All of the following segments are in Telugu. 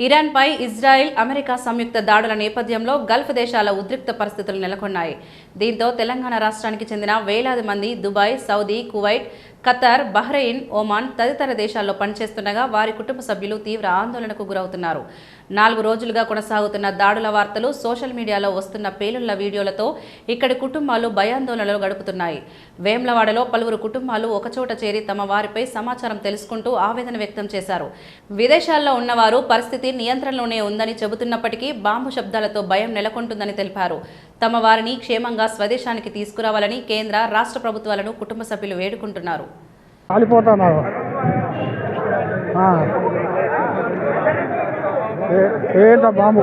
ఇరాన్పై ఇజ్రాయెల్, అమెరికా సంయుక్త దాడుల నేపథ్యంలో గల్ఫ్ దేశాల ఉద్రిక్త పరిస్థితులు నెలకొన్నాయి. దీంతో తెలంగాణ రాష్ట్రానికి చెందిన వేలాది మంది Dubai, Saudi, Kuwait, Qatar, Bahrain, Oman తదితర దేశాల్లో పనిచేస్తుండగా వారి కుటుంబ సభ్యులు తీవ్ర ఆందోళనకు గురవుతున్నారు. 4 రోజులుగా కొనసాగుతున్న దాడుల వార్తలు, సోషల్ మీడియాలో వస్తున్న పేలుళ్ల వీడియోలతో ఇక్కడి కుటుంబాలు భయాందోళనలో గడుపుతున్నాయి. వేమ్లవాడలో పలువురు కుటుంబాలు ఒకచోట చేరి తమ వారిపై సమాచారం తెలుసుకుంటూ ఆవేదన వ్యక్తం చేశారు. విదేశాల్లో ఉన్నవారు పరిస్థితి నియంత్రణలోనే ఉందని చెబుతున్నప్పటికీ బాంబు శబ్దాలతో భయం నెలకొంటుందని తెలిపారు. తమ వారిని క్షేమంగా స్వదేశానికి తీసుకురావాలని కేంద్ర, రాష్ట్ర ప్రభుత్వాలను కుటుంబ సభ్యులు వేడుకుంటున్నారు. బాంబు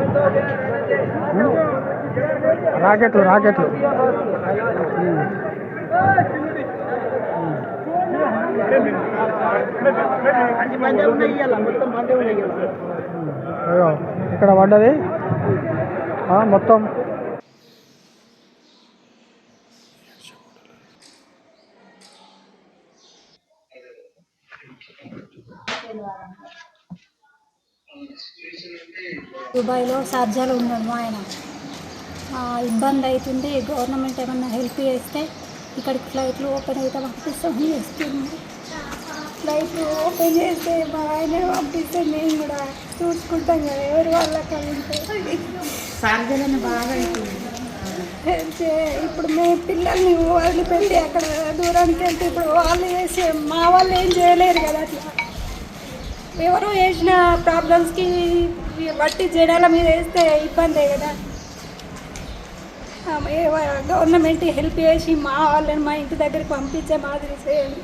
రాకెట్లు ఇక్కడ పడ్డది మొత్తం. దుబాయ్లో షార్జాలో ఉన్నాడు ఆయన. ఇబ్బంది అవుతుంది. గవర్నమెంట్ ఏమన్నా హెల్ప్ చేస్తే ఇక్కడికి ఫ్లైట్లు ఓపెన్ అయితే పంపిస్తామని చేస్తుంది. ఫ్లైట్లు ఓపెన్ చేస్తే మా ఆయన పంపిస్తే మేము కూడా చూసుకుంటాం కదా. ఎవరి వాళ్ళకి షార్జాలో బాగా అవుతుంది. ఇప్పుడు మేము పిల్లల్ని వదిలిపెట్టి అక్కడ దూరానికి వెళ్తే ఇప్పుడు వాళ్ళు చేసే మా వాళ్ళు ఏం చేయలేరు కదా. అట్లా ఎవరు చేసిన ప్రాబ్లమ్స్కి వట్టి జనాల మీద వేస్తే ఇబ్బందే కదా. గవర్నమెంట్ హెల్ప్ చేసి మా వాళ్ళని మా ఇంటి దగ్గరికి పంపించే మాదిరి చేయండి.